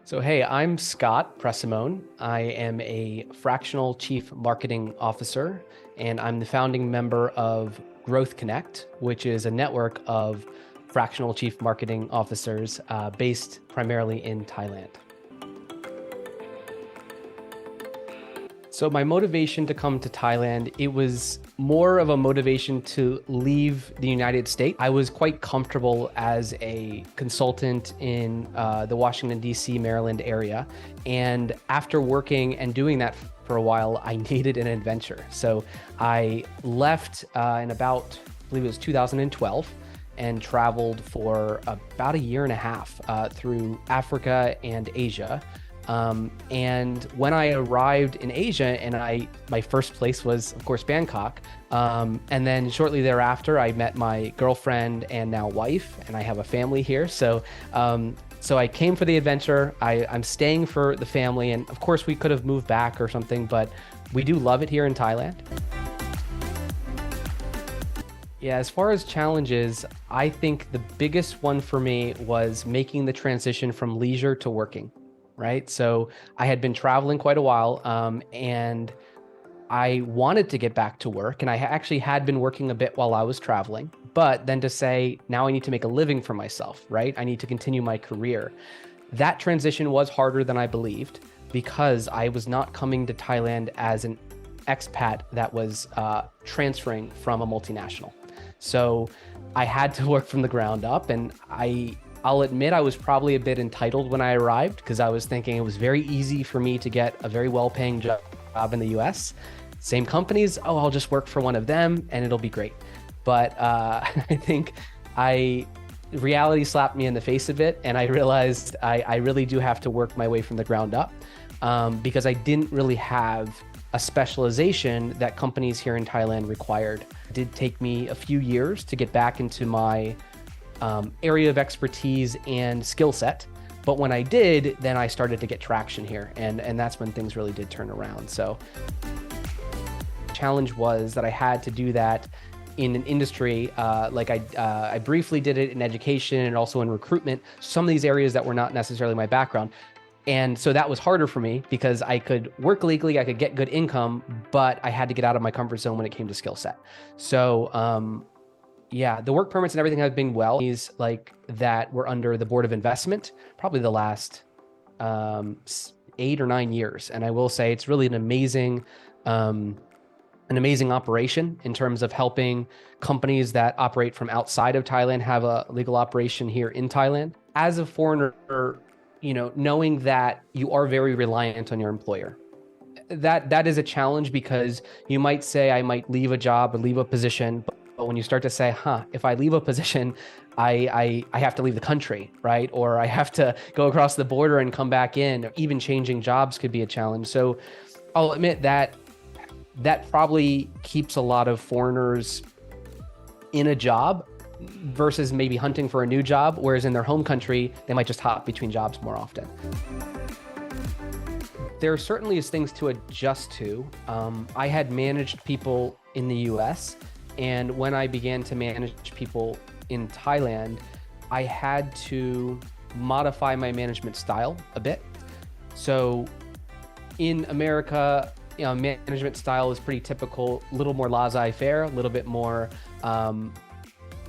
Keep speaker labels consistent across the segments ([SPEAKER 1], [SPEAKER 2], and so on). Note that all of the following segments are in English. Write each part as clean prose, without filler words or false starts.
[SPEAKER 1] So, hey, I'm Scott Pressimone. I am a fractional chief marketing officer, and I'm the founding member of Growth Connect, which is a network of fractional chief marketing officers based primarily in Thailand. So my motivation to come to Thailand, it was more of a motivation to leave the United States. I was quite comfortable as a consultant in the Washington, D.C., Maryland area. And after working and doing that for a while, I needed an adventure. So I left in about, I believe it was 2012, and traveled for about a year and a half through Africa and Asia. And when I arrived in Asia, and my first place was, of course, Bangkok. And then shortly thereafter, I met my girlfriend and now wife, and I have a family here. So I came for the adventure. I'm staying for the family. And of course, we could have moved back or something, but we do love it here in Thailand. Yeah, as far as challenges, I think the biggest one for me was making the transition from leisure to working. Right? So I had been traveling quite a while, and I wanted to get back to work, and I actually had been working a bit while I was traveling, but then to say, now I need to make a living for myself, right? I need to continue my career. That transition was harder than I believed because I was not coming to Thailand as an expat that was transferring from a multinational. So I had to work from the ground up, and I'll admit I was probably a bit entitled when I arrived because I was thinking it was very easy for me to get a very well-paying job in the US. Same companies, I'll just work for one of them and it'll be great. But I think reality slapped me in the face a bit, and I realized I really do have to work my way from the ground up because I didn't really have a specialization that companies here in Thailand required. It did take me a few years to get back into my area of expertise and skill set. But when I did, then I started to get traction here. And that's when things really did turn around. So the challenge was that I had to do that in an industry, like I briefly did it in education and also in recruitment, some of these areas that were not necessarily my background. And so that was harder for me because I could work legally, I could get good income, but I had to get out of my comfort zone when it came to skill set. So, yeah, the work permits and everything have been well. These like that were under the Board of Investment, probably the last 8 or 9 years. And I will say it's really an amazing operation in terms of helping companies that operate from outside of Thailand have a legal operation here in Thailand. As a foreigner, knowing that you are very reliant on your employer. That is a challenge because you might say, I might leave a job or leave a position, but when you start to say, if I leave a position, I have to leave the country, right? Or I have to go across the border and come back in. Even changing jobs could be a challenge. So I'll admit that probably keeps a lot of foreigners in a job versus maybe hunting for a new job, whereas in their home country, they might just hop between jobs more often. There certainly is things to adjust to. I had managed people in the US, and when I began to manage people in Thailand, I had to modify my management style a bit. So in America, management style is pretty typical, a little more laissez-faire, a little bit more,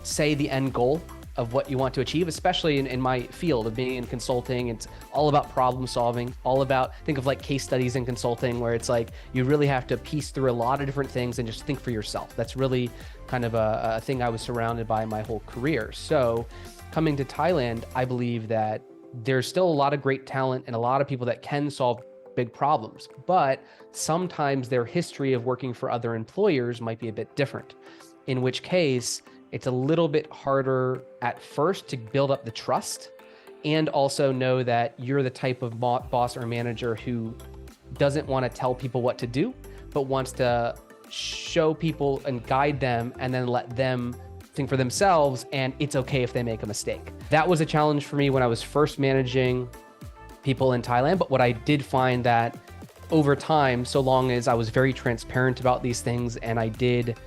[SPEAKER 1] say the end goal of what you want to achieve, especially in my field of being in consulting. It's all about problem solving, all about, think of like case studies in consulting where it's like, you really have to piece through a lot of different things and just think for yourself. That's really kind of a thing I was surrounded by my whole career. So coming to Thailand, I believe that there's still a lot of great talent and a lot of people that can solve big problems, but sometimes their history of working for other employers might be a bit different, in which case it's a little bit harder at first to build up the trust and also know that you're the type of boss or manager who doesn't want to tell people what to do, but wants to show people and guide them and then let them think for themselves, and it's okay if they make a mistake. That was a challenge for me when I was first managing people in Thailand, but what I did find that over time, so long as I was very transparent about these things and I did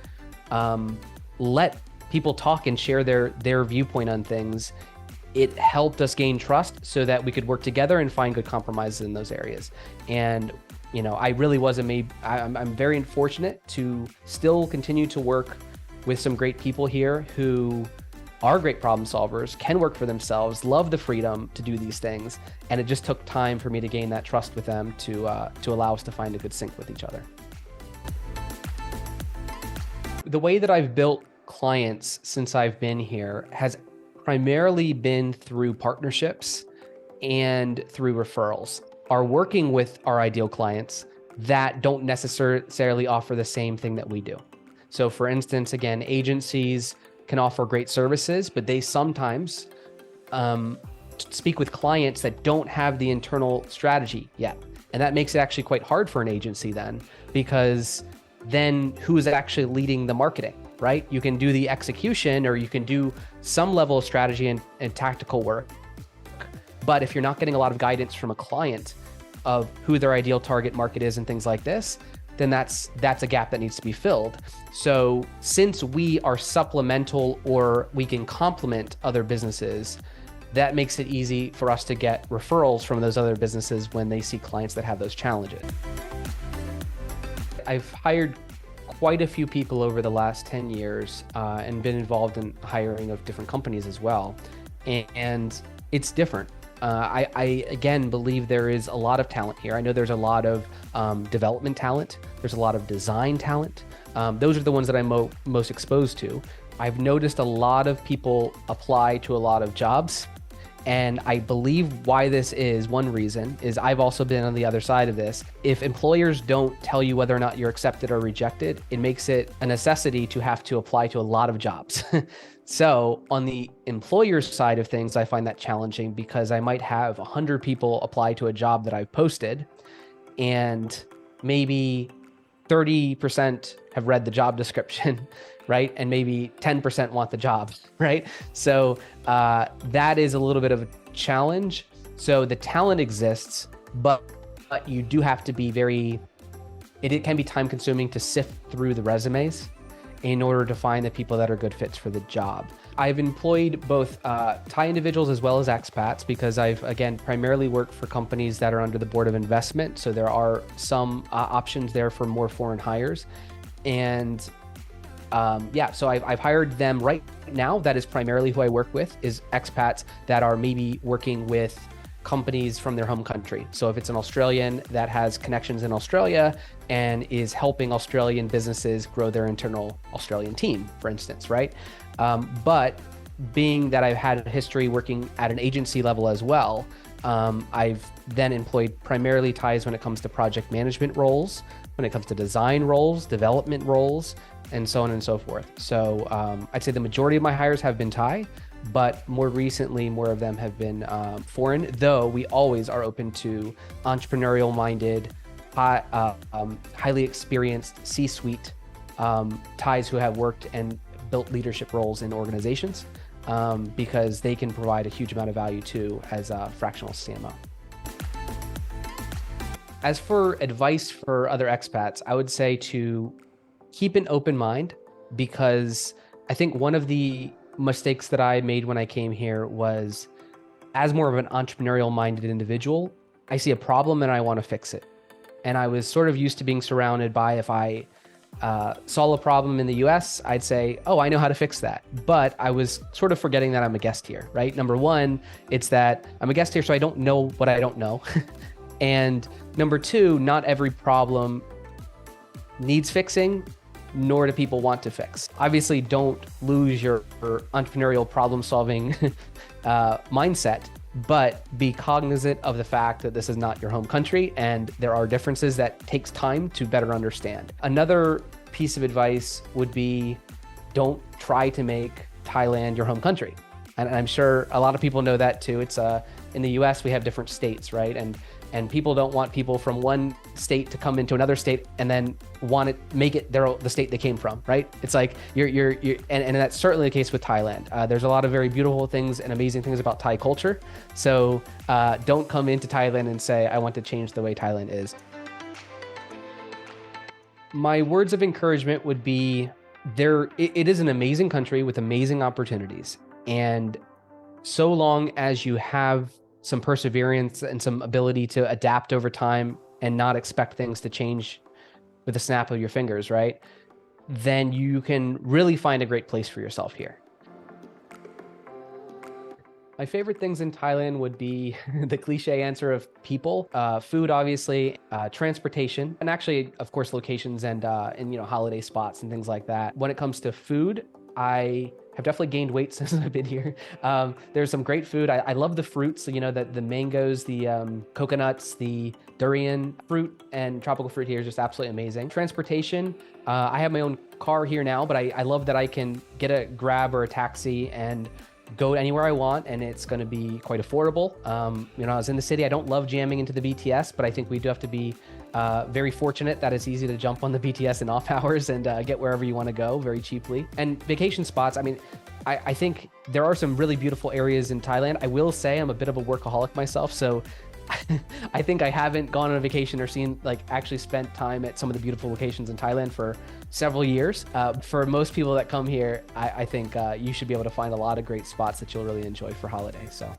[SPEAKER 1] let people talk and share their viewpoint on things, it helped us gain trust so that we could work together and find good compromises in those areas. And I really I'm very fortunate to still continue to work with some great people here who are great problem solvers, can work for themselves, love the freedom to do these things. And it just took time for me to gain that trust with them to allow us to find a good sync with each other. The way that I've built clients since I've been here has primarily been through partnerships and through referrals. Are working with our ideal clients that don't necessarily offer the same thing that we do. So for instance, again, agencies can offer great services, but they sometimes speak with clients that don't have the internal strategy yet. And that makes it actually quite hard for an agency then, because then who's actually leading the marketing, right? You can do the execution, or you can do some level of strategy and tactical work. But if you're not getting a lot of guidance from a client of who their ideal target market is and things like this, then that's a gap that needs to be filled. So since we are supplemental, or we can complement other businesses, that makes it easy for us to get referrals from those other businesses when they see clients that have those challenges. I've hired quite a few people over the last 10 years and been involved in hiring of different companies as well. And it's different. I again believe there is a lot of talent here. I know there's a lot of development talent. There's a lot of design talent. Those are the ones that I'm most exposed to. I've noticed a lot of people apply to a lot of jobs. And I believe why this is, one reason is I've also been on the other side of this. If employers don't tell you whether or not you're accepted or rejected, it makes it a necessity to have to apply to a lot of jobs. So on the employer's side of things, I find that challenging because I might have 100 people apply to a job that I've posted, and maybe 30% have read the job description, right? And maybe 10% want the job, right? So that is a little bit of a challenge. So the talent exists, but you do have to be it can be time consuming to sift through the resumes in order to find the people that are good fits for the job. I've employed both Thai individuals as well as expats, because I've, again, primarily worked for companies that are under the Board of Investment. So there are some options there for more foreign hires. And so I've hired them right now. That is primarily who I work with, is expats that are maybe working with companies from their home country. So if it's an Australian that has connections in Australia and is helping Australian businesses grow their internal Australian team, for instance, right? But being that I've had a history working at an agency level as well, I've then employed primarily Thais when it comes to project management roles, when it comes to design roles, development roles, and so on and so forth. So I'd say the majority of my hires have been Thai, but more recently, more of them have been foreign, though we always are open to entrepreneurial-minded, highly experienced C-suite Thais who have worked and built leadership roles in organizations, because they can provide a huge amount of value too as a fractional CMO. As for advice for other expats, I would say to keep an open mind, because I think one of the mistakes that I made when I came here was, as more of an entrepreneurial minded individual, I see a problem and I want to fix it. And I was sort of used to being surrounded by, if I saw a problem in the US, I'd say, oh, I know how to fix that. But I was sort of forgetting that I'm a guest here, right? Number one, it's that I'm a guest here, so I don't know what I don't know. And number two, not every problem needs fixing, nor do people want to fix. Obviously, don't lose your entrepreneurial problem-solving mindset, but be cognizant of the fact that this is not your home country and there are differences that takes time to better understand. Another piece of advice would be, don't try to make Thailand your home country. And I'm sure a lot of people know that too. It's in the US, we have different states, right? And people don't want people from one state to come into another state and then make it the state they came from, right? It's like and that's certainly the case with Thailand. There's a lot of very beautiful things and amazing things about Thai culture. So don't come into Thailand and say, I want to change the way Thailand is. My words of encouragement would be, it is an amazing country with amazing opportunities. And so long as you have some perseverance and some ability to adapt over time and not expect things to change with a snap of your fingers, right? Then you can really find a great place for yourself here. My favorite things in Thailand would be the cliche answer of people, food, obviously, transportation, and actually, of course, locations and holiday spots and things like that. When it comes to food, I have definitely gained weight since I've been here. There's some great food. I love the fruits, the mangoes, the coconuts, the durian fruit and tropical fruit here is just absolutely amazing. Transportation, I have my own car here now, but I love that I can get a grab or a taxi and go anywhere I want, and it's going to be quite affordable. I was in the city. I don't love jamming into the BTS, but I think we do have to be very fortunate that it's easy to jump on the BTS in off hours and get wherever you want to go very cheaply. And vacation spots, I mean, I think there are some really beautiful areas in Thailand. I will say I'm a bit of a workaholic myself, so I think I haven't gone on a vacation or actually spent time at some of the beautiful locations in Thailand for several years. For most people that come here, I think you should be able to find a lot of great spots that you'll really enjoy for holidays. So